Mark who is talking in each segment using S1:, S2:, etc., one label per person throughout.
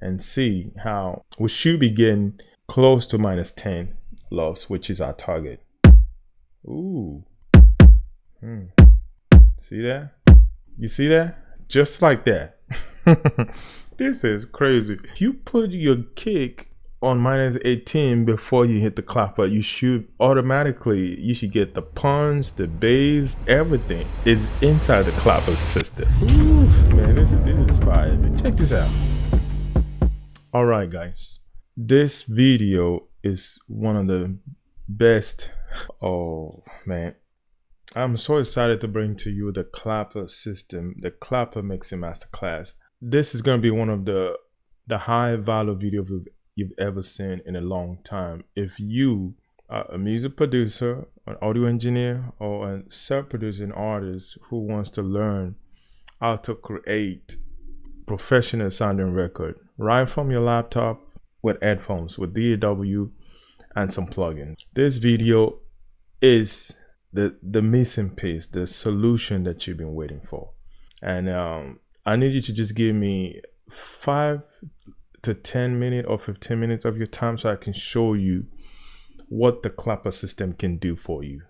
S1: and see how we should be getting close to -10 loss, which is our target. Ooh. See that? You see that? Just like that. This is crazy. If you put your kick on -18 before you hit the clapper, you should get the punch, the bass, everything is inside the clapper system. Ooh, man, this is fire. Check this out. All right, guys, this video is one of the best. Oh man, I'm so excited to bring to you the CLAPER system, the CLAPER Mixing Masterclass. This is going to be one of the high value videos you've ever seen in a long time. If you are a music producer, an audio engineer, or a self-producing artist who wants to learn how to create professional sounding record right from your laptop with headphones, with DAW and some plugins, this video is the missing piece, the solution that you've been waiting for. And I need you to just give me 5 to 10 minutes or 15 minutes of your time so I can show you what the CLAPER system can do for you.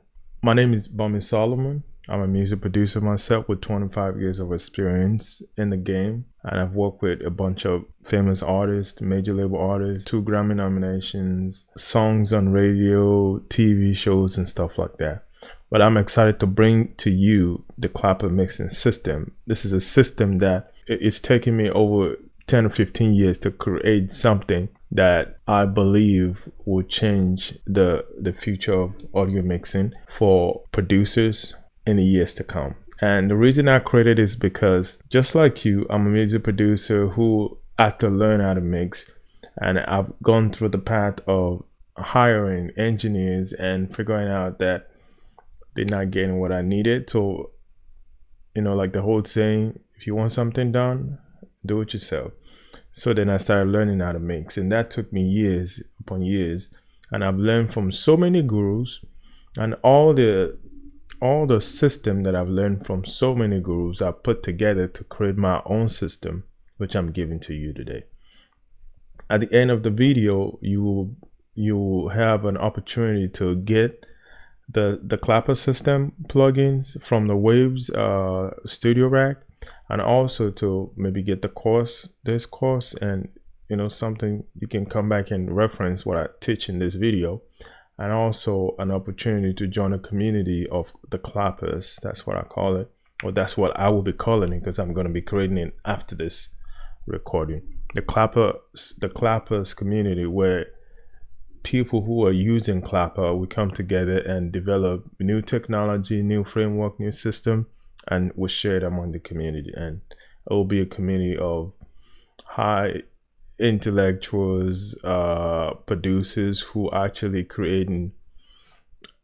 S1: My name is Bummy Solomon. I'm a music producer myself with 25 years of experience in the game, and I've worked with a bunch of famous artists, major label artists, 2 Grammy nominations, songs on radio, TV shows and stuff like that. But I'm excited to bring to you the CLAPER mixing system. This is a system that it's taken me over 10 or 15 years to create something that I believe will change the future of audio mixing for producers in the years to come. And the reason I created is because, just like you, I'm a music producer who had to learn how to mix, and I've gone through the path of hiring engineers and figuring out that they're not getting what I needed. So, you know, like the whole saying, if you want something done, do it yourself. So then I started learning how to mix, and that took me years upon years. And I've learned from so many gurus, and all the system that I've learned from so many gurus I put together to create my own system, which I'm giving to you today. At the end of the video, you will have an opportunity to get the CLAPER system plugins from the Waves Studio Rack, and also to maybe get this course, and you know, something you can come back and reference what I teach in this video, and also an opportunity to join a community of the clappers. That's what I call it, or that's what I will be calling it, because I'm going to be creating it after this recording. The clappers community, where people who are using CLAPER, we come together and develop new technology, new framework, new system, and we share it among the community. And it will be a community of high intellectuals, producers who are actually creating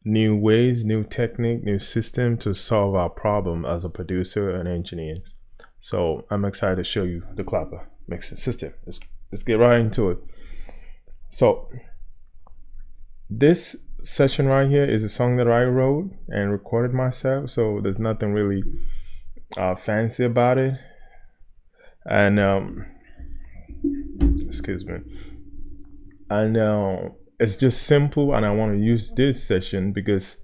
S1: new ways, new technique, new system to solve our problem as a producer and engineers. So I'm excited to show you the CLAPER mixing system. Let's get right into it. So this session right here is a song that I wrote and recorded myself, so there's nothing really fancy about it. And excuse me, and it's just simple, and I want to use this session because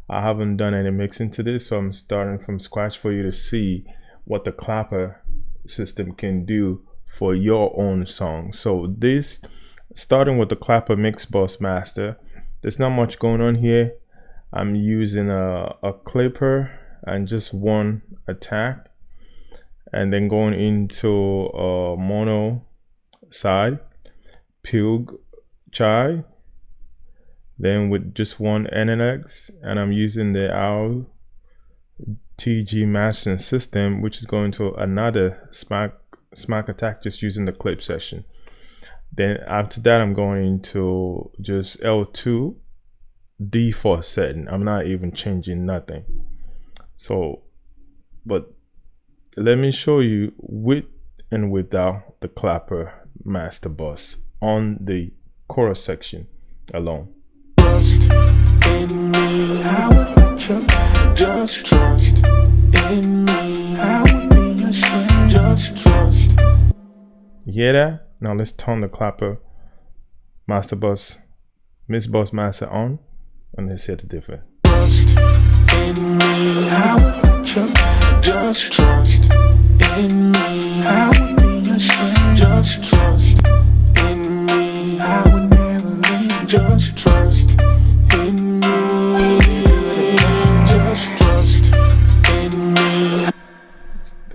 S1: I haven't done any mixing to this, so I'm starting from scratch for you to see what the CLAPER system can do for your own song. So this, starting with the CLAPER Mix Bus Master, there's not much going on here. I'm using a CLAPER and just one attack, and then going into a mono side, Pug Chai, then with just one NLX, and I'm using the OWL TG mastering system, which is going to another smack attack, just using the clip session. Then after that, I'm going into just L2 default setting. I'm not even changing nothing. So, but let me show you with and without the CLAPER master bus on the chorus section alone.
S2: Trust in me, I would just trust in me, I would be your strength. Just trust.
S1: You hear that? Now let's turn the clapper master bus, mix bus master on, and let's set the difference.
S2: Trust in me, I would just trust in me, I would be a stranger. Just trust in me, I would never leave. Just trust in me, just trust in me.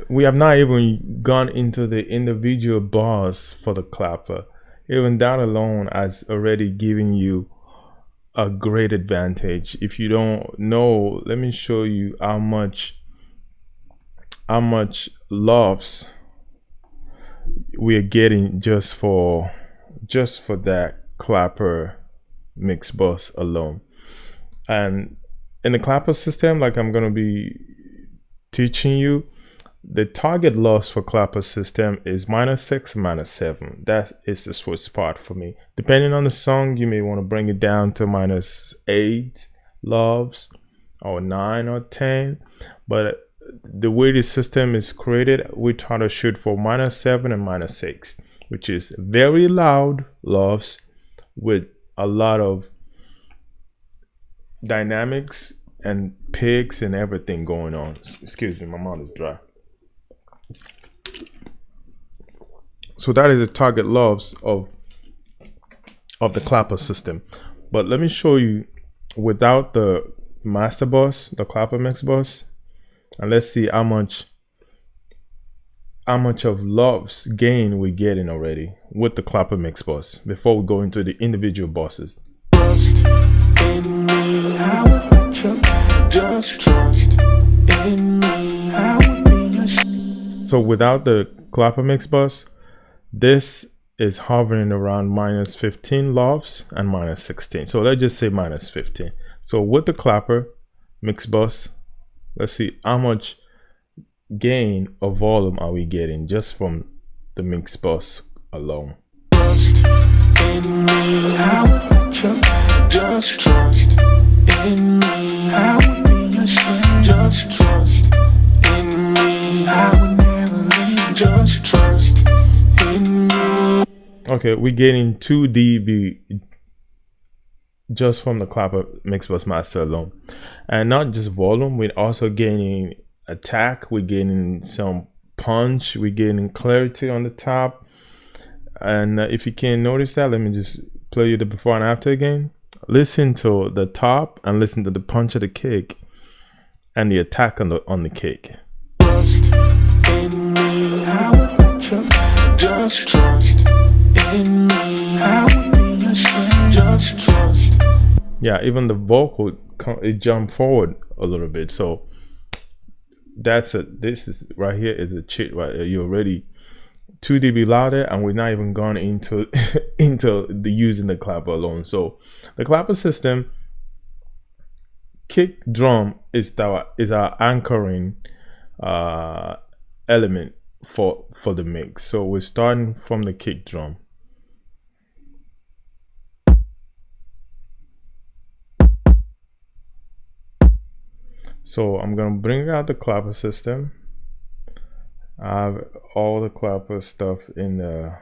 S1: We have not even gone into the individual bars for the clapper. Even that alone has already given you a great advantage. If you don't know, let me show you how much loves we are getting just for that clapper mix bus alone. And in the clapper system, like I'm gonna be teaching you, the target loss for clapper system is -6, -7. That is the sweet spot for me. Depending on the song, you may want to bring it down to -8 loves or 9 or 10. But the way the system is created, we try to shoot for -7 and -6, which is very loud loves with a lot of dynamics and picks and everything going on. Excuse me, my mouth is dry. So that is the target loves of the clapper system. But let me show you without the master bus, the clapper mix bus, and let's see how much of loves gain we're getting already with the clapper mix bus before we go into the individual buses.
S2: Trust in me, I would just trust in me, I would be a
S1: So without the clapper mix bus, this is hovering around -15 loves and -16. So let's just say -15. So with the clapper mix bus, let's see how much gain of volume are we getting just from the mix bus alone.
S2: Trust in me, I would just trust in me, I would be a stranger. Just trust in me, I would never leave. Just trust in me.
S1: Okay, we're getting 2 dB just from the clapper mix bus master alone, and not just volume, we're also gaining attack, we're getting some punch, we're getting clarity on the top. And if you can't notice that, let me just play you the before and after again. Listen to the top and listen to the punch of the kick and the attack on the kick.
S2: Trust in me, I would just trust in me, I would be a stranger. Just trust.
S1: Yeah, even the vocal it jumped forward a little bit. So this is right here is a cheat right here. You're already 2 dB louder, and we're not even gone into the using the clapper alone. So the clapper system, kick drum is our anchoring element for the mix. So we're starting from the kick drum. So I'm gonna bring out the clapper system. I have all the clapper stuff in the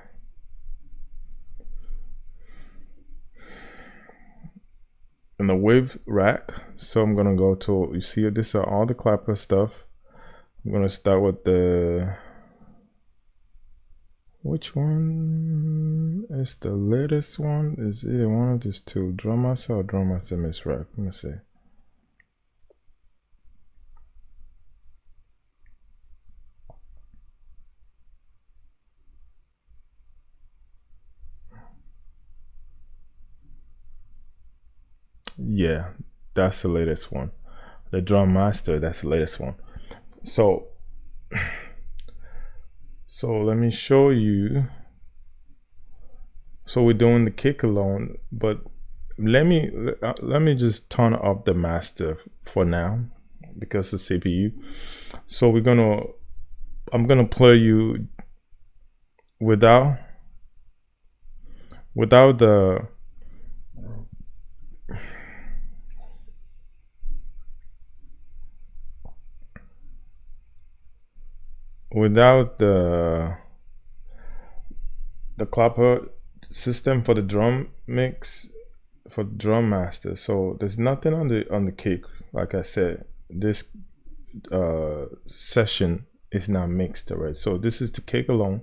S1: wave rack. So I'm gonna go to, you see this are all the clapper stuff. I'm gonna start with the, which one is the latest one? Is either one of these two, drum master or drum master mix rack? Let me see. Yeah, that's the latest one. The drum master, that's the latest one. So let me show you. So we're doing the kick alone, but let me just turn up the master for now because of CPU. So I'm gonna play you without the the clapper system for the drum mix, for drum master. So there's nothing on the kick. Like I said, this session is not mixed already. So this is the kick alone.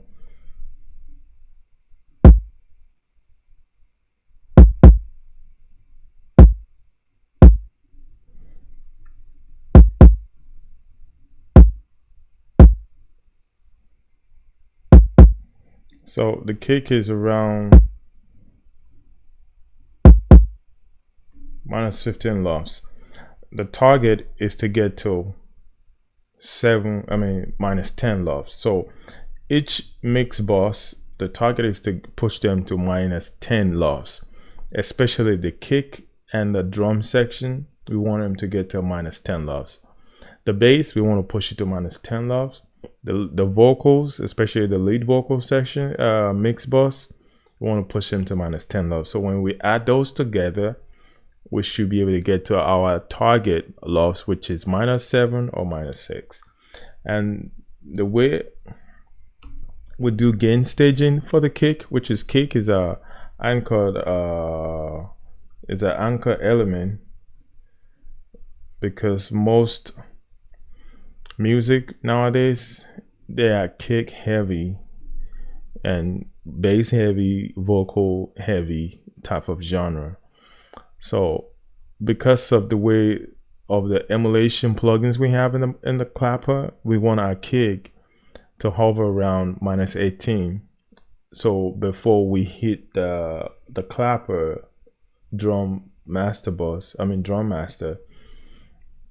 S1: So the kick is around minus 15 lofts. The target is to get to minus 10 lofts. So each mix boss, the target is to push them to minus 10 lofts, especially the kick and the drum section. We want them to get to minus 10 lofts. The bass, we want to push it to minus 10 lofts. The vocals, especially the lead vocal section, mix boss, we want to push them to minus 10 lofts. So when we add those together, we should be able to get to our target lofts, which is minus 7 or minus 6. And the way we do gain staging for the kick, which is kick is a anchored is an anchor element, because most music nowadays, they are kick heavy and bass heavy, vocal heavy type of genre. So because of the way of the emulation plugins we have in the clapper, we want our kick to hover around minus 18. So before we hit the clapper drum master,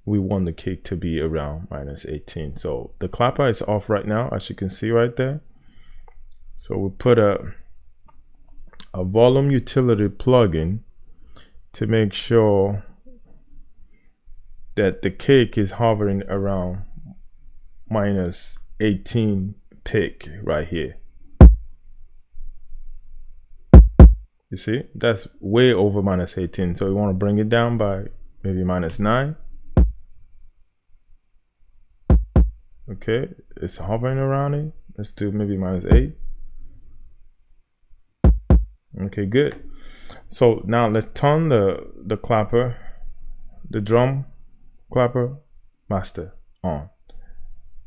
S1: we want the kick to be around minus 18. So the clapper is off right now, as you can see right there. So we put a volume utility plugin to make sure that the kick is hovering around minus 18 pick right here. You see, that's way over minus 18. So we want to bring it down by maybe minus 9. Okay, it's hovering around it. Let's do maybe minus 8. Okay, good. So now let's turn the clapper, the drum clapper master on,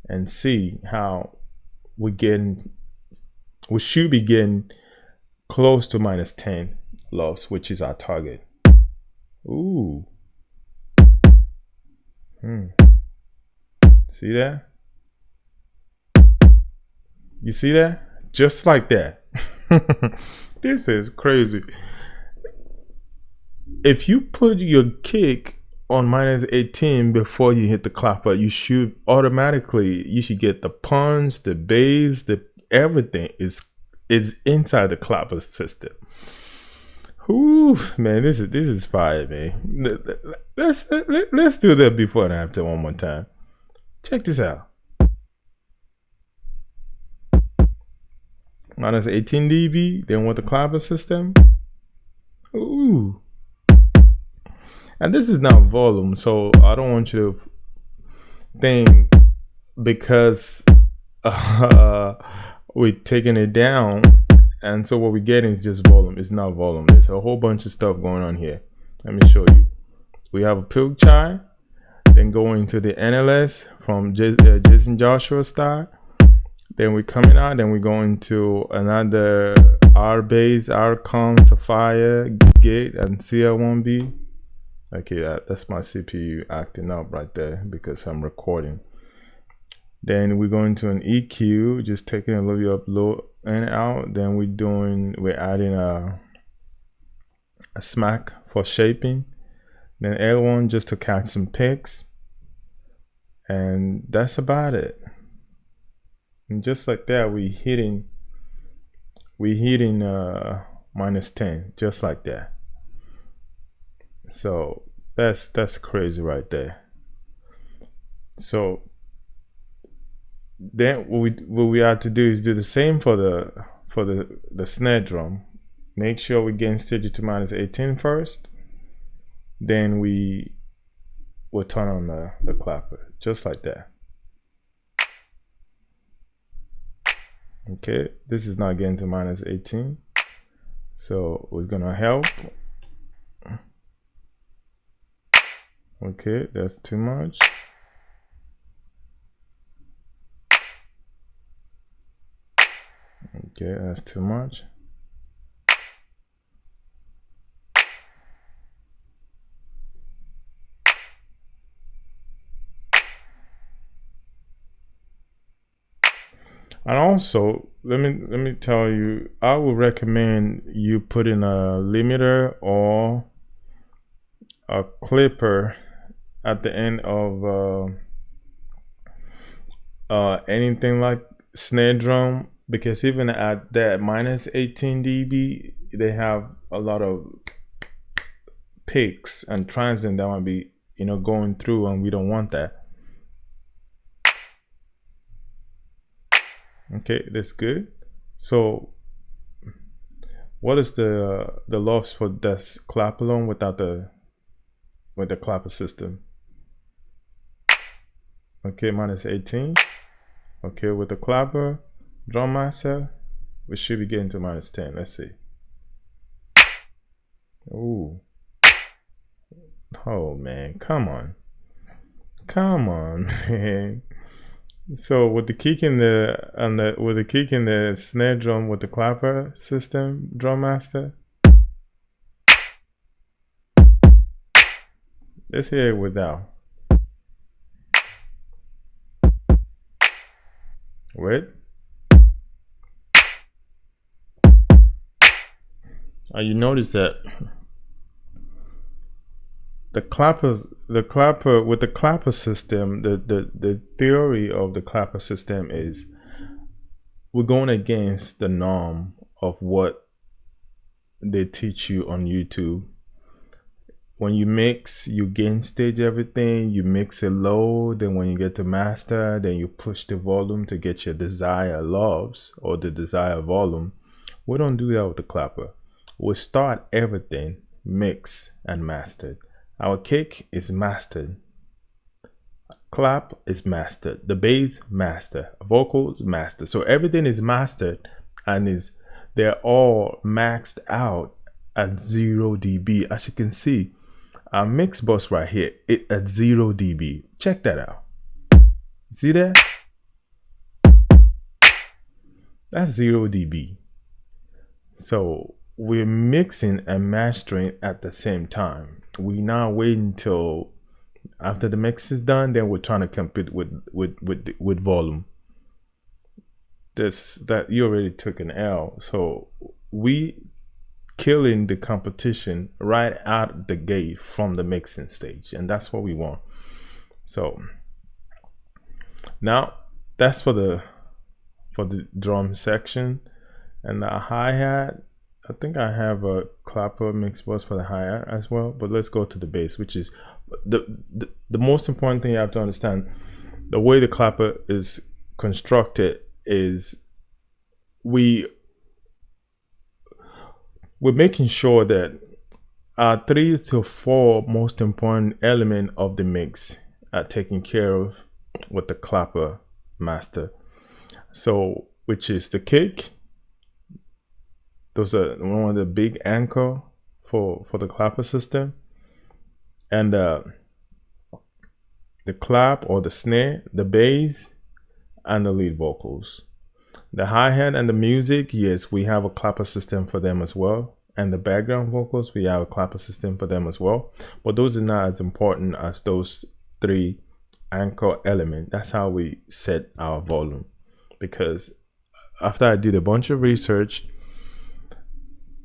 S1: and see how we should be getting close to minus 10 lofts, which is our target. Ooh. See that? You see that? Just like that. This is crazy. If you put your kick on minus 18 before you hit the clapper, you should get the punch, the bass, everything is inside the clapper system. Ooh, man, this is fire, man. Let's do that before and after one more time. Check this out. Minus 18 dB, then with the clapper system. Ooh. And this is not volume, so I don't want you to think because we're taking it down, and so what we're getting is just volume. It's not volume. There's a whole bunch of stuff going on here. Let me show you. We have a Punchy, then going to the NLS from Jason Joshua style. Then we're coming out, then we're going to another R bass, R com, Sapphire, gate, and CL1B. Okay, that's my CPU acting up right there because I'm recording. Then we're going to an EQ, just taking a little bit of low and out. Then we're adding a smack for shaping. Then L1 just to catch some picks. And that's about it. And just like that, we're hitting minus 10, just like that. So that's crazy right there. So then what we have to do is do the same for the snare drum. Make sure we gain stage to minus 18 first. Then we will turn on the clapper, just like that. Okay, this is not getting to minus 18. So we're gonna help. Okay, that's too much. Okay, that's too much. And also, let me tell you, I would recommend you put in a limiter or a clipper at the end of anything like snare drum, because even at that minus 18 dB, they have a lot of peaks and transient that might be, you know, going through, and we don't want that. Okay, that's good. So what is the loss for this clap alone without the clapper system? Okay, minus 18. Okay, with the clapper drum master, we should be getting to minus 10. Let's see. Ooh. Oh man, come on. Come on, man. So with the kick in the snare drum with the clapper system drum master, let's hear it without. Wait. You notice that the clapper with the clapper system, the theory of the clapper system is we're going against the norm of what they teach you on YouTube. When you mix, you gain stage everything, you mix it low, then when you get to master, then you push the volume to get your desired loves or the desired volume. We don't do that with the clapper. We start everything mix and mastered. Our kick is mastered, clap is mastered, the bass master, vocals master. So everything is mastered, and they're all maxed out at 0 dB. As you can see, our mix bus right here, it at 0 dB. Check that out. See that? That's 0 dB. So we're mixing and mastering at the same time. We now wait until after the mix is done, then we're trying to compete with volume. That you already took an L. So we killing the competition right out the gate from the mixing stage, and that's what we want. So now that's for the drum section. And the hi-hat, I think I have a clapper mix bus for the hi-hat as well, but let's go to the bass, which is the most important thing you have to understand. The way the clapper is constructed is we're making sure that our 3 to 4 most important element of the mix are taken care of with the clapper master. So which is the kick. Those are one of the big anchor for the clapper system, and the clap or the snare, the bass, and the lead vocals. The hi-hat and the music, yes, we have a clapper system for them as well, and the background vocals, we have a clapper system for them as well, but those are not as important as those 3 anchor elements. That's how we set our volume, because after I did a bunch of research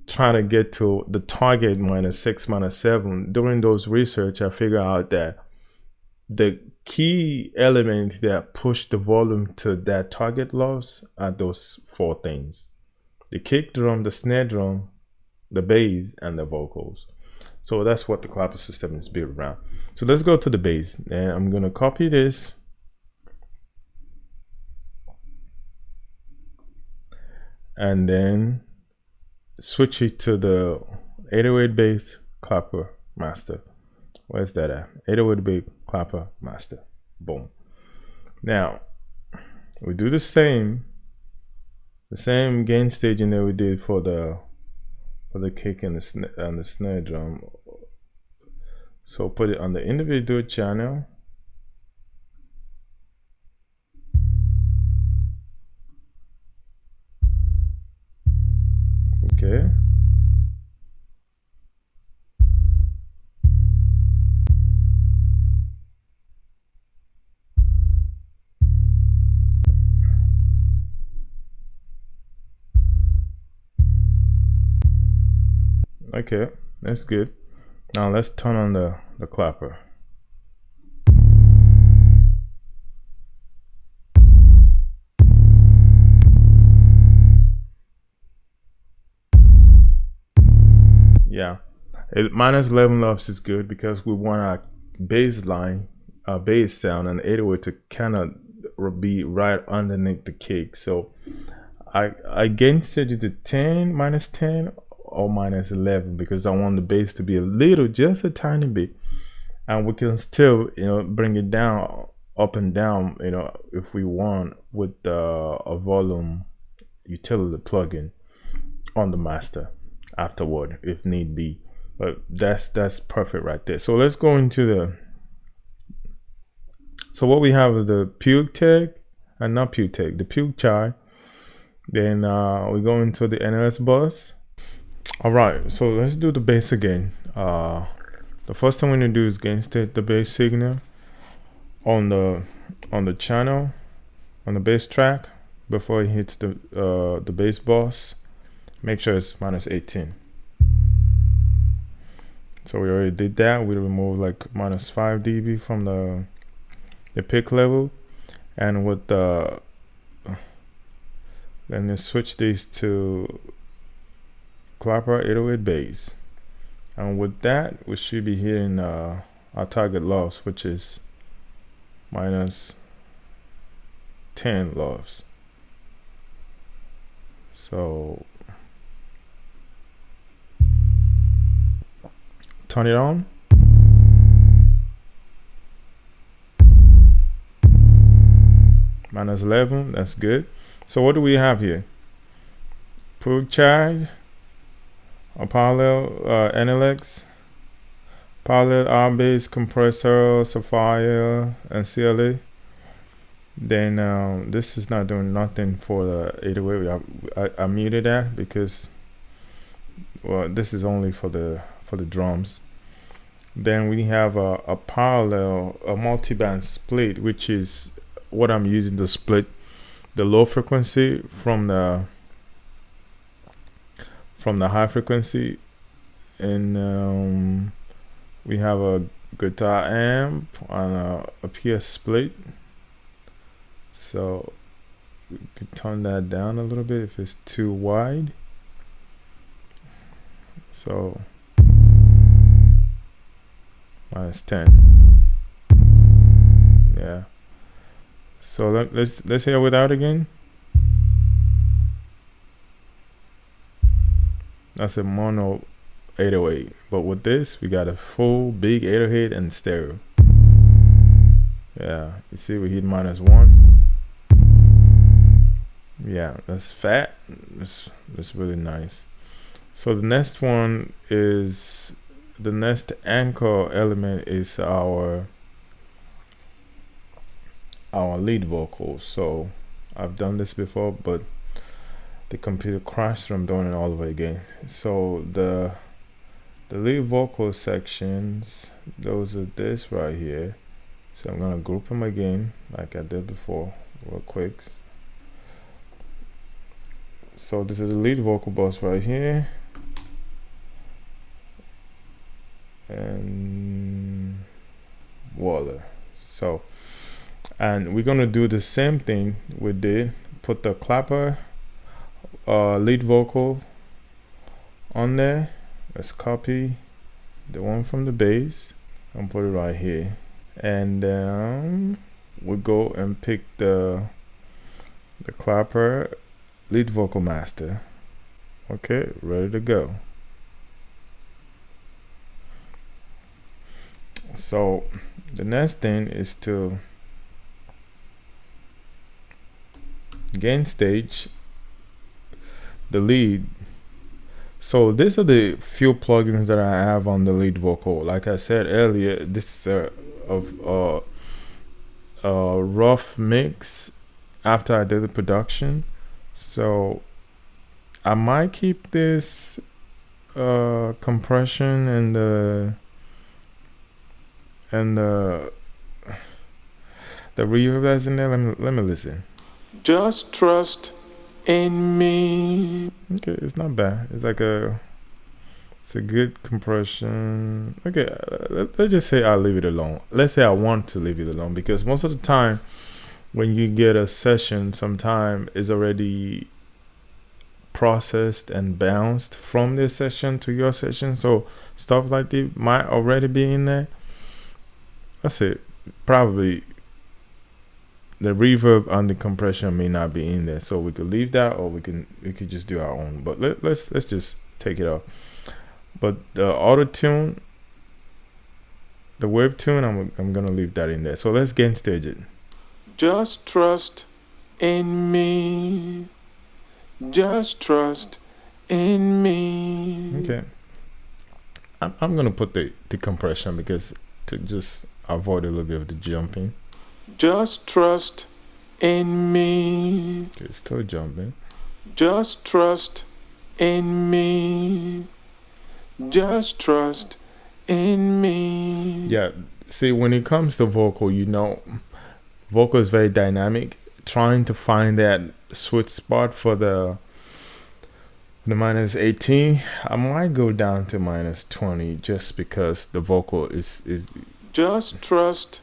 S1: trying to get to the target -6, -7, during those research I figured out that the key element that push the volume to that target loss are those 4 things: the kick drum, the snare drum, the bass, and the vocals. So that's what the clapper system is built around. So let's go to the bass, and I'm gonna copy this and then switch it to the 808 bass clapper master. Where's that at? 808 bass clapper master. Boom. Now we do the same the same gain staging that we did for the kick and the snare drum. So put it on the individual channel. Okay. Okay, that's good. Now let's turn on the clapper. Yeah, minus 11 lofts is good because we want our bass line, our bass sound, and 808 to kind of be right underneath the kick. So I gain stage it to 10, minus 10 or minus 11 because I want the bass to be a little, just a tiny bit, and we can still, you know, bring it down, up and down, you know, if we want, with a volume utility plugin on the master afterward if need be. But that's perfect right there. So let's go into the, so what we have is the Puke tag, and not Puke tag, the Puke chai. Then we go into the NLS bus. All right, so let's do the bass again. The first thing we need to do is gain state the bass signal on the channel, on the bass track, before it hits the bass bus. Make sure it's minus 18. So we already did that. We removed like minus 5 dB from the pick level, and with the, then let's switch these to CLAPER 808 bass, and with that we should be hitting our target loss, which is minus 10 loss. So turn it on. Minus 11, that's good. So what do we have here? Puke charge, a parallel NLX, parallel R-bass compressor, Sapphire, and C.L.A.P.E.R. Then this is not doing nothing for the 808. I muted that because, well, this is only for the drums. Then we have a parallel, a multi-band split, which is what I'm using to split the low frequency from the high frequency. And we have a guitar amp on a PS split, so we could turn that down a little bit if it's too wide. So minus 10. Yeah. So let's hear without again. That's a mono 808, but with this we got a full big 808 and stereo. Yeah, you see we hit minus 1. Yeah, that's fat. That's really nice. So the next one is, the next anchor element is our lead vocal. So I've done this before, but the computer crashed, so I'm doing it all over again. So the lead vocal sections, those are this right here. So I'm gonna group them again like I did before real quick. So this is the lead vocal bus right here, and voila. So, and we're gonna do the same thing we did. Put the CLAPER lead vocal on there. Let's copy the one from the bass and put it right here, and then we go and pick the CLAPER lead vocal master. Okay, ready to go. So the next thing is to gain stage the lead. So these are the few plugins that I have on the lead vocal. Like I said earlier, this is a rough mix after I did the production. So I might keep this compression and the reverb that's in there. Let me listen.
S2: Just trust in me.
S1: Okay, it's not bad. It's a good compression. Okay, let's just say I'll leave it alone. Let's say I want to leave it alone, because most of the time when you get a session, sometime is already processed and bounced from this session to your session. So stuff like that might already be in there. That's it. Probably the reverb and the compression may not be in there, so we could leave that, or we could just do our own. But let's just take it off. But the auto tune, the wave tune, I'm gonna leave that in there. So let's gain stage it.
S2: Just trust in me. Just trust in me.
S1: Okay. I'm gonna put the compression, because to just avoid a little bit of the jumping.
S2: Just trust in me.
S1: Okay, still jumping.
S2: Just trust in me. Just trust in me.
S1: Yeah, see, when it comes to vocal, vocal is very dynamic. Trying to find that sweet spot for the -18, I might go down to -20, just because the vocal is
S2: Just trust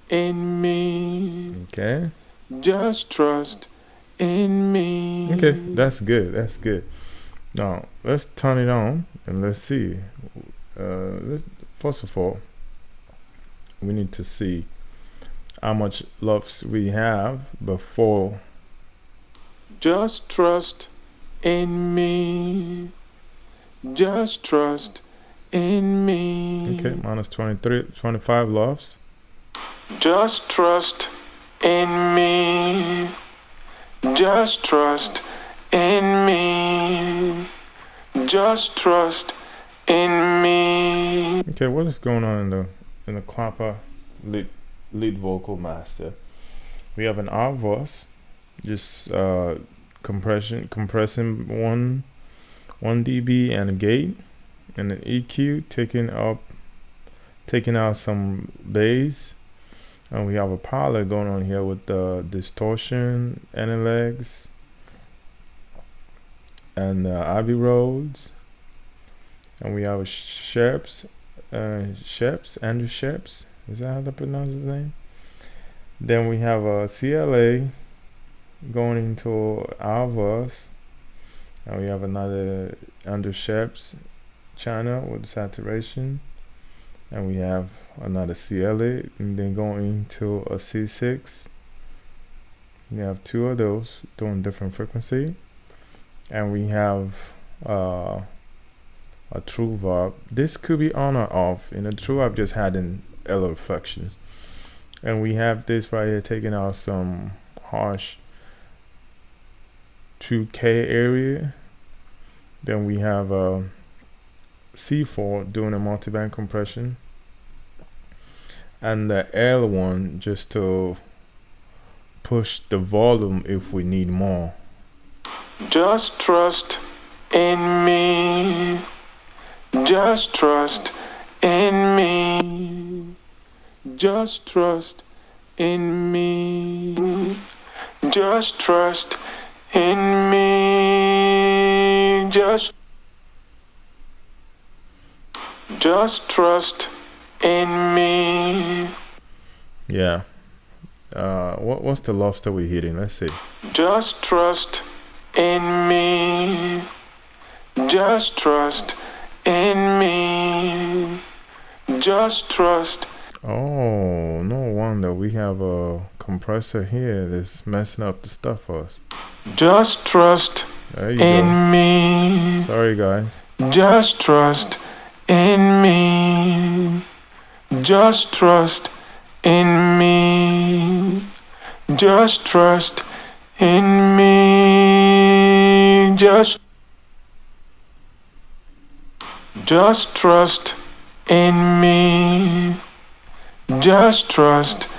S2: in me.
S1: okay.
S2: Just trust in me.
S1: Okay, that's good. Now let's turn it on and let's see. First of all, we need to see how much lofts we have before.
S2: Just trust in me. Just trust in me.
S1: Okay, -23, 25 lofts.
S2: Just trust in me. Just trust in me. Just trust in me.
S1: Okay, what is going on in the CLAPER lead vocal master? We have an R voice, just compressing 1 dB and a gate, and an EQ taking out some bass, and we have a palette going on here with the distortion, analogs, and Abbey Roads, and we have a Sheps, Andrew Sheps. Is that how to pronounce his name? Then we have a CLA going into our verse, and we have another Andrew Sheps channel with saturation, and we have another CLA, and then going into a C6. We have 2 of those doing different frequency, and we have a true verb. This could be on or off. True I've just had in L reflections, and we have this right here taking out some harsh 2K area. Then we have a C4 doing a multiband compression, and the L1 just to push the volume if we need more.
S2: Just trust in me. Just trust in me. Just trust in me. Just trust in me. Just trust in me.
S1: Yeah. What's the lobster we're hitting? Let's see.
S2: Just trust in me. Just trust in me. Just trust.
S1: Oh, no wonder we have a compressor here that's messing up the stuff for us.
S2: Just trust in me.
S1: Sorry, guys.
S2: Just trust in me. Just trust in me. Just trust in me. Just Just trust in me. Just trust.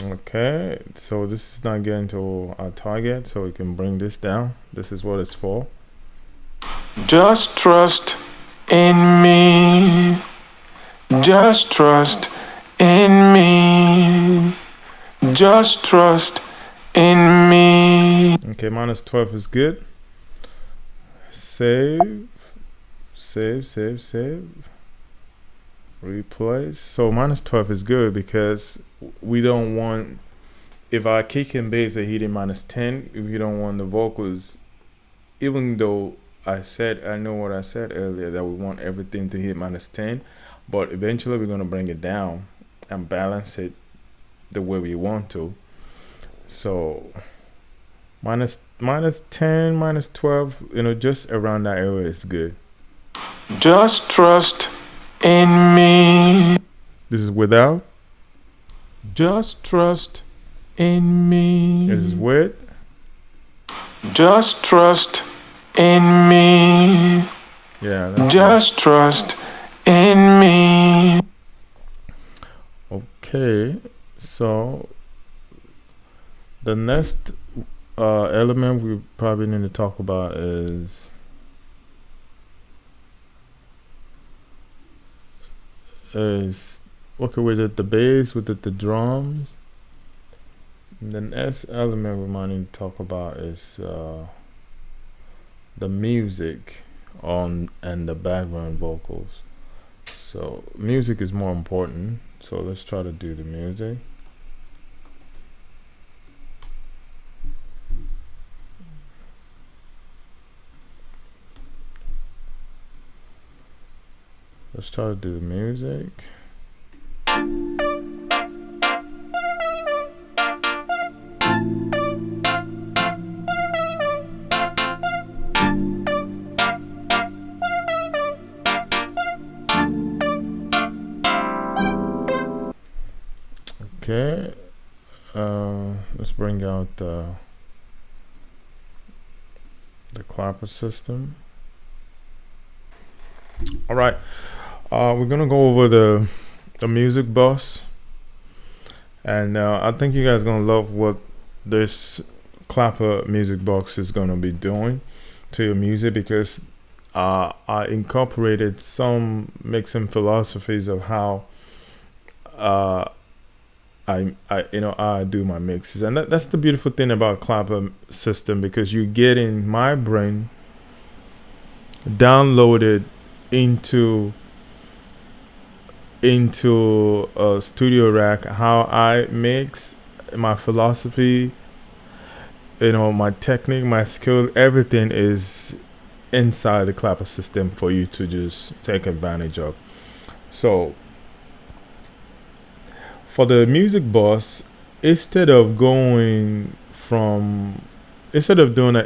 S1: Okay, so this is not getting to our target, so we can bring this down. This is what it's for.
S2: Just trust in me. Just trust in me. Just trust in me.
S1: Okay, minus 12 is good. Save. Replace. So minus 12 is good because we don't want, if our kick and bass are hitting minus 10, we don't want the vocals, even though I know what I said earlier, that we want everything to hit minus 10, but eventually we're going to bring it down and balance it the way we want to. So minus 10, minus 12, just around that area is good.
S2: Just trust in me.
S1: This is without.
S2: Just trust in me.
S1: This is with.
S2: Just trust in me.
S1: Yeah.
S2: Just trust in me.
S1: Okay, so the next element we probably need to talk about is okay, we did the bass, we did the drums. And the next element we might need to talk about is the music and the background vocals. So music is more important, so let's try to do the music. Let's try to do the music. Okay, let's bring out the CLAPER system. All right, we're gonna go over the music bus, and I think you guys gonna love what this CLAPER music box is gonna be doing to your music, because I incorporated some mixing philosophies of how I do my mixes, and that's the beautiful thing about CLAPER system, because you get in my brain downloaded into a studio rack, how I mix, my philosophy, my technique, my skill, everything is inside the CLAPER system for you to just take advantage of. So for the music bus, instead of doing an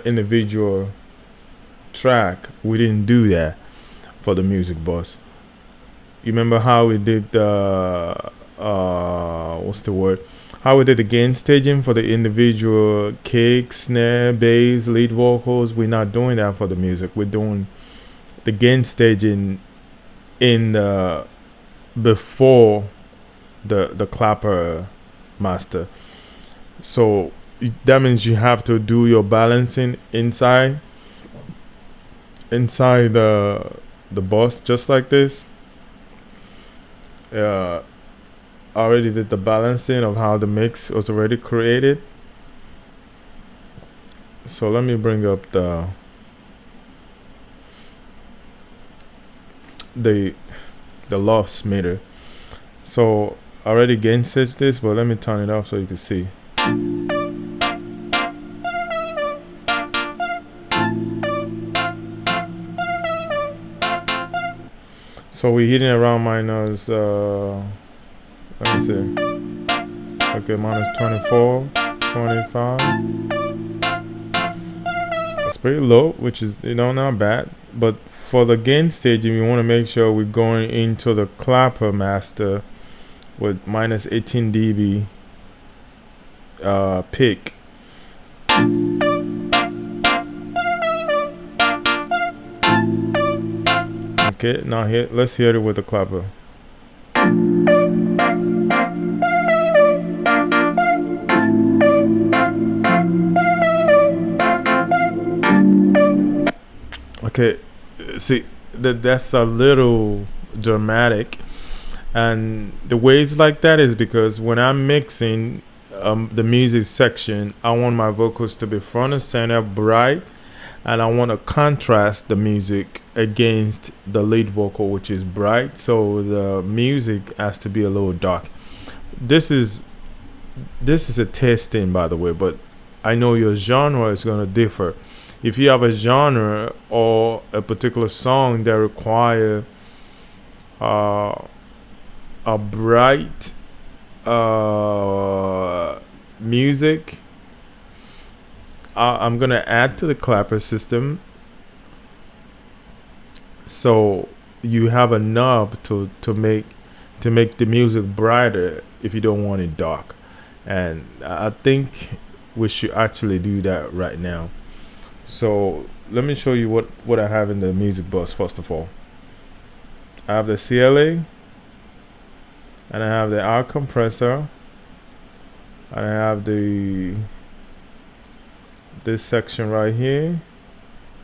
S1: individual track, we didn't do that for the music bus. You remember how we did the how we did the gain staging for the individual kick, snare, bass, lead vocals? We're not doing that for the music. We're doing the gain staging in before the CLAPER master. So that means you have to do your balancing inside the bus, just like this. I already did the balancing of how the mix was already created. So let me bring up the loss meter. So I already gain set this, but let me turn it off so you can see. So we're hitting around minus let me see. Okay, minus 24, 25. It's pretty low, which is not bad. But for the gain staging, we want to make sure we're going into the CLAPER master with minus 18 dB peak. Okay, now here, let's hear it with the clapper. Okay, see, that's a little dramatic, and the ways like that is because when I'm mixing the music section, I want my vocals to be front and center, bright, and I want to contrast the music against the lead vocal, which is bright. So the music has to be a little dark. This is a testing, by the way, but I know your genre is going to differ. If you have a genre or a particular song that require a bright music, I'm gonna add to the clapper system, so you have a knob to make the music brighter if you don't want it dark. And I think we should actually do that right now. So let me show you what I have in the music bus. First of all, I have the CLA, and I have the R compressor, and I have this section right here,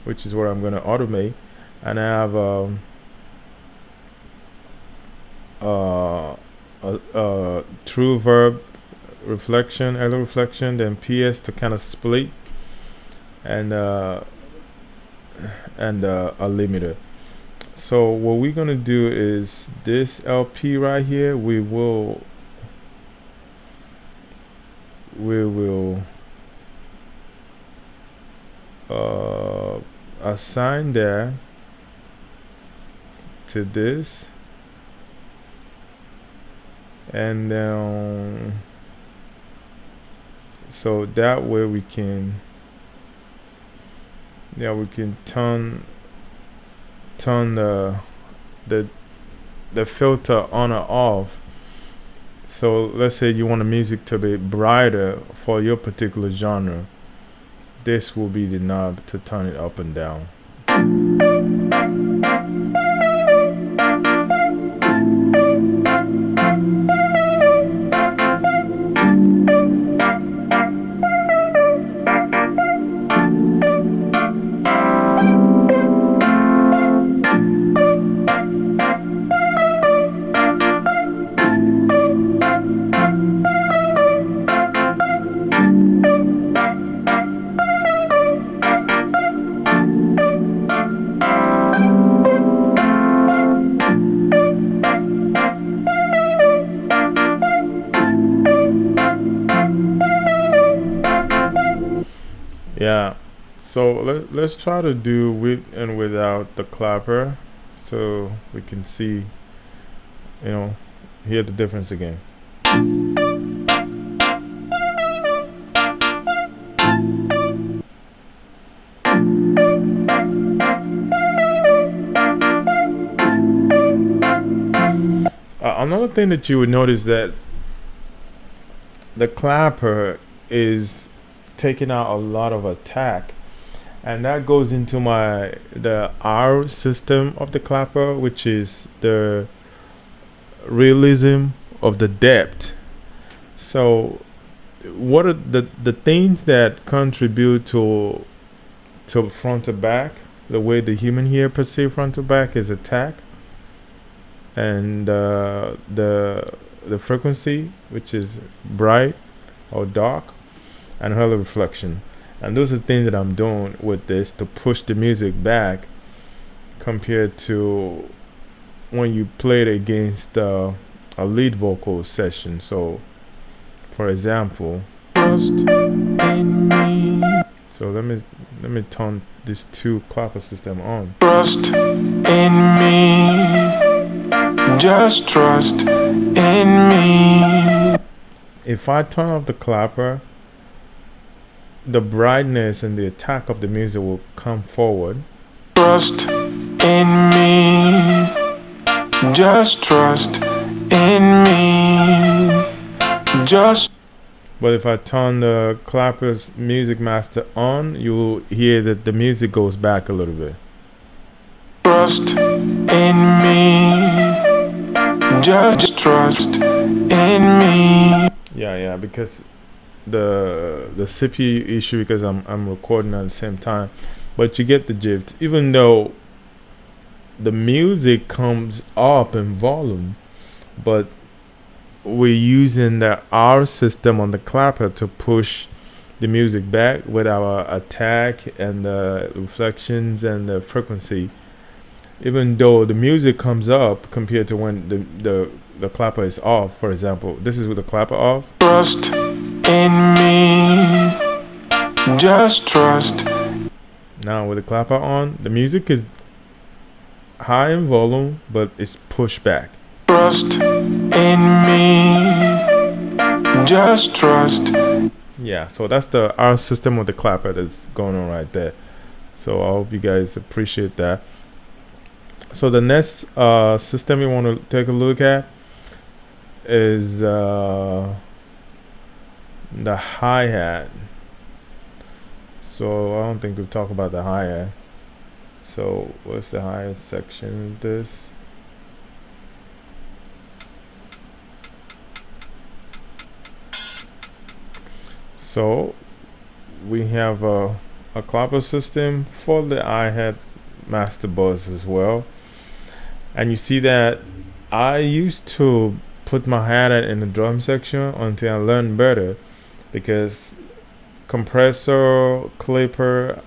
S1: which is where I'm going to automate, and I have true verb reflection, L reflection, then PS to kind of split, and a limiter. So what we're gonna do is this LP right here, we will assign that to this, and then so that way we can turn the filter on or off. So let's say you want the music to be brighter for your particular genre. This will be the knob to turn it up and down. Yeah, so let's try to do with and without the clapper, so we can see, hear the difference again. Another thing that you would notice that the clapper is taking out a lot of attack, and that goes into the R system of the clapper, which is the realism of the depth. So what are the things that contribute to front to back? The way the human here perceive front to back is attack, and the frequency, which is bright or dark, and halo reflection. And those are things that I'm doing with this to push the music back compared to when you play it against a lead vocal session. So for example, trust in me. So let me turn this two clapper system on. Trust in me, just trust in me. If I turn off the clapper, the brightness and the attack of the music will come forward. Trust in me, just trust in me, just. But if I turn the clapper's music master on, you will hear that the music goes back a little bit. Trust
S2: in me. Just trust in me.
S1: Yeah, because the CPU issue, because I'm recording at the same time, but you get the gist. Even though the music comes up in volume, but we're using the R system on the clapper to push the music back with our attack and the reflections and the frequency. Even though the music comes up compared to when the clapper is off. For example, this is with the clapper off.
S2: Trust in me. Just trust.
S1: Now with the clapper on, the music is high in volume, but it's pushed back.
S2: Trust in me. Just trust.
S1: Yeah, so that's the R system with the clapper that's going on right there. So I hope you guys appreciate that. So the next system you want to take a look at is the hi-hat. So I don't think we've talked about the hi-hat. So what's the hi-hat section of this? So we have a clapper system for the hi-hat master bus as well. And you see that I used to put my hi-hat in the drum section until I learned better, because compressor, CLAPER,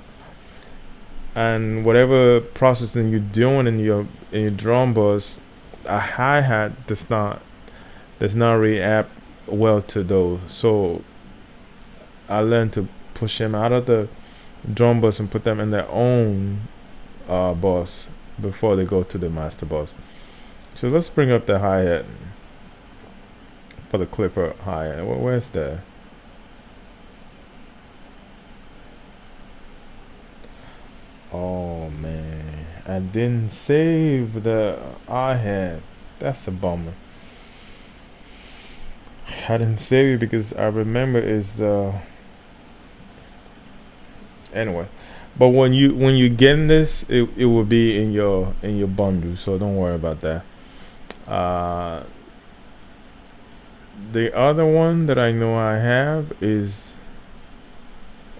S1: and whatever processing you're doing in your drum bus, a hi-hat does not react well to those. So I learned to push them out of the drum bus and put them in their own bus before they go to the master bus. So let's bring up the hi-hat for the CLAPER hi-hat. Where's that? Oh man, I didn't save the hi-hat. That's a bummer. I didn't save it because I remember is anyway. But when you get this, it will be in your bundle, so don't worry about that. The other one that I know I have is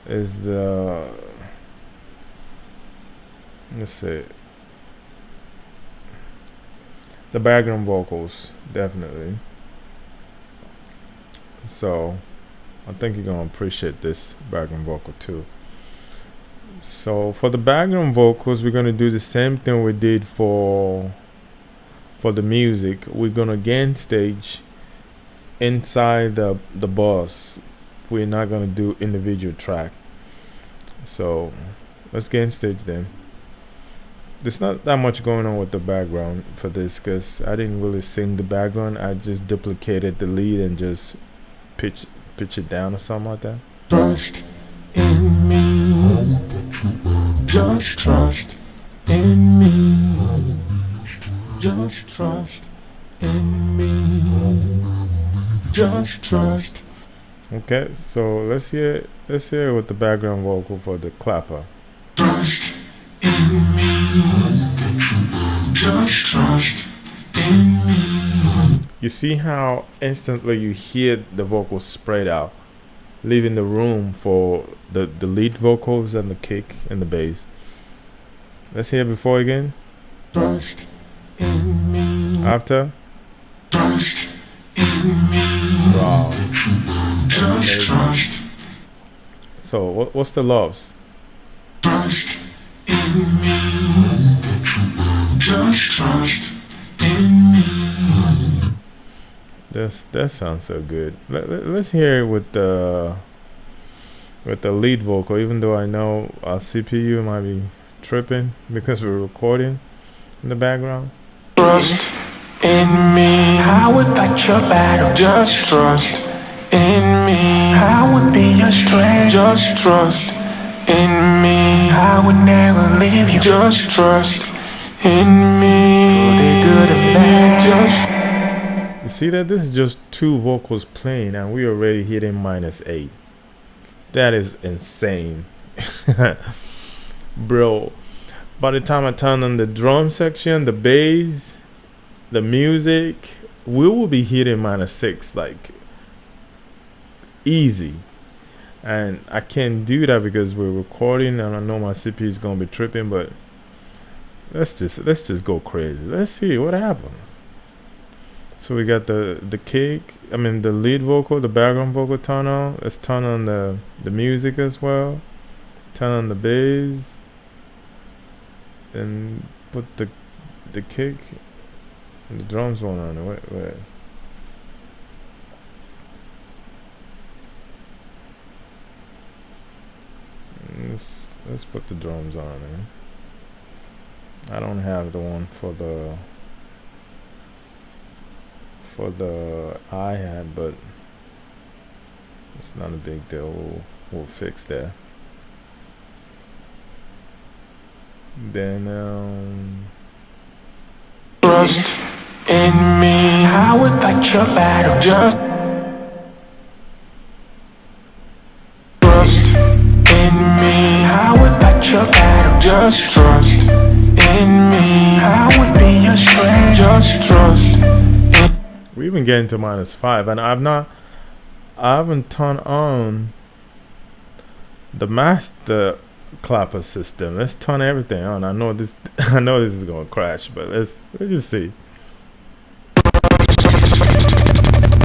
S1: the, let's see, the background vocals, definitely. So I think you're gonna appreciate this background vocal too. So for the background vocals, we're gonna do the same thing we did for the music. We're gonna gain stage inside the bus. We're not gonna do individual track. So let's gain stage then. There's not that much going on with the background for this, because I didn't really sing the background. I just duplicated the lead and just pitch it down or something like that.
S2: Trust in me. Just trust in me. Just trust in me. Just trust.
S1: Okay, so let's hear it with the background vocal for the clapper.
S2: Trust in me. Just trust in me.
S1: You see how instantly you hear the vocals spread out, leaving the room for the lead vocals and the kick and the bass. Let's hear it before again.
S2: Trust in me.
S1: After.
S2: Trust in me.
S1: Wow.
S2: Just trust.
S1: So what's the loves?
S2: Trust in me. Just trust in me.
S1: That sounds so good. Let's hear it with the lead vocal, even though I know our CPU might be tripping because we're recording in the background.
S2: Trust in me. I would fight your battle. Just trust in me. I would be your strength. Just trust in me. I would never leave you. Just trust in me. They good and bad.
S1: You see that this is just two vocals playing and we already hitting -8. That is insane. Bro, by the time I turn on the drum section, the bass, the music, we will be hitting -6 like easy. And I can't do that because we're recording and I know my CPU is gonna be tripping, but let's just go crazy. Let's see what happens. So we got the kick, I mean the lead vocal, the background vocal turn on. Let's turn on the music as well. Turn on the bass and put the kick and the drums one on it. Wait. Let's put the drums on it. I don't have the one for the hi-hat, but it's not a big deal. We'll fix that. Then
S2: Trust in me. I would fight your battle. Just trust in me. I would fight your battle. Just trust in me. I would be your strength. Just trust.
S1: We even getting to -5, and I haven't turned on the master clapper system. Let's turn everything on. I know this is gonna crash, but let's just see.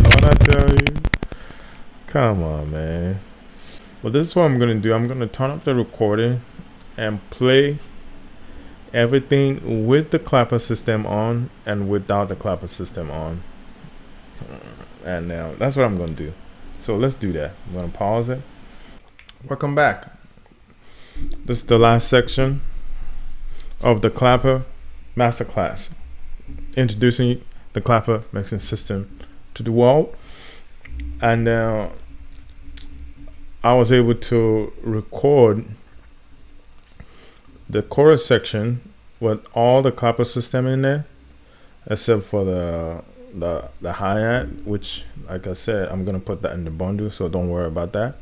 S1: What I tell you? Come on, man. Well, this is what I'm gonna do. I'm gonna turn up the recording and play everything with the clapper system on and without the clapper system on. And now that's what I'm gonna do. So let's do that. I'm gonna pause it. Welcome back. This is the last section of the CLAPER masterclass, introducing the CLAPER mixing system to the world. And now I was able to record the chorus section with all the CLAPER system in there, except for the hi-hat, which, like I said, I'm gonna put that in the bundle, so don't worry about that.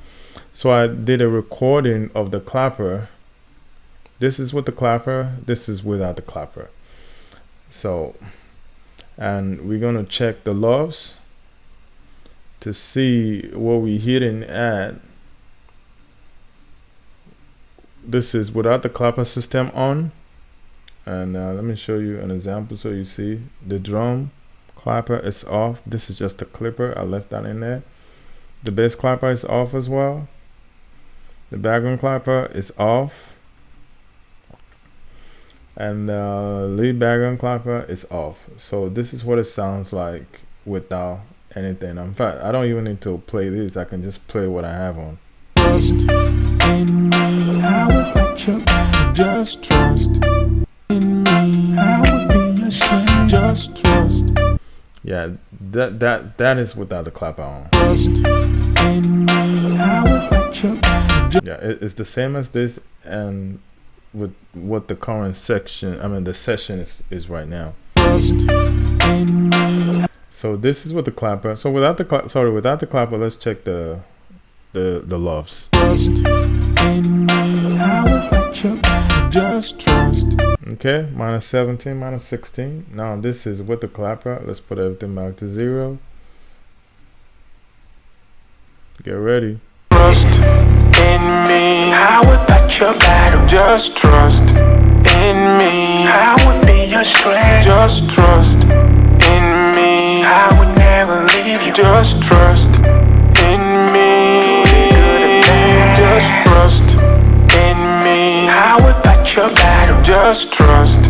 S1: So I did a recording of the CLAPER. This is with the CLAPER, this is without the CLAPER. So, and we're gonna check the loves to see what we're hitting at. This is without the CLAPER system on. And let me show you an example so you see. The drum clapper is off. This is just a clipper. I left that in there. The bass clapper is off as well. The background clapper is off. And the lead background clapper is off. So this is what it sounds like without anything. In fact, I don't even need to play this. I can just play what I have on.
S2: Trust in me. I would fight your battle. Just trust in me. I would be your strength. Just trust.
S1: Yeah, that is without the clapper on.
S2: Trust in me. I would fight your battle.
S1: Yeah, it's the same as this, and with what the current section, I mean the session is right now.
S2: Trust in me.
S1: So this is with the clapper. So without the clapper, let's check the loves.
S2: Trust in me. I would fight your battle. Just trust.
S1: Okay, -17, -16. Now this is with the clapper. Let's put everything back to 0. Get ready.
S2: Trust in me. I would fight your battle. Just trust in me. I would be your strength. Just trust in me. I would never leave you. Just trust in me. Just trust in me. I would fight your battle. Just trust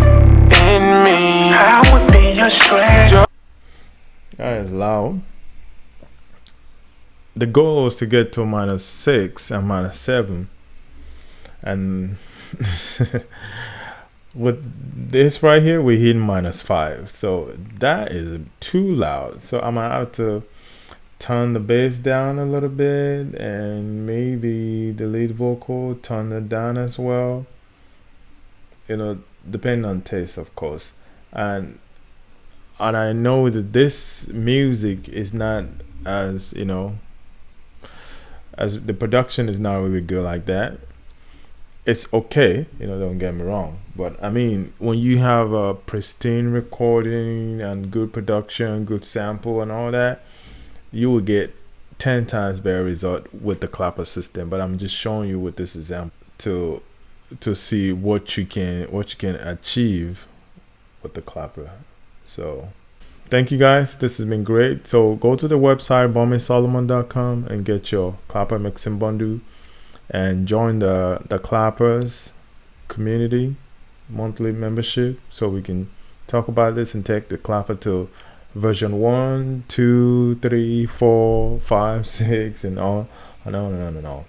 S2: in me. I would be your strength.
S1: That is loud. The goal was to get to -6 and -7, and with this right here we hit -5, so that is too loud. So I'm gonna have to turn the bass down a little bit, and maybe the lead vocal turn it down as well, you know, depending on taste, of course. And I know that this music is not as, you know, as the production is not really good like that. it's okay, don't get me wrong, but I mean, when you have a pristine recording and good production, good sample and all that, you will get 10 times better result with the clapper system. But I'm just showing you with this example to see what you can achieve with the clapper. So thank you guys, this has been great. So go to the website bombingsolomon.com and get your clapper mixing bundle and join the clappers community monthly membership, so we can talk about this and take the clapper to version 1, 2, 3, 4, 5, 6 and all and on and on and on.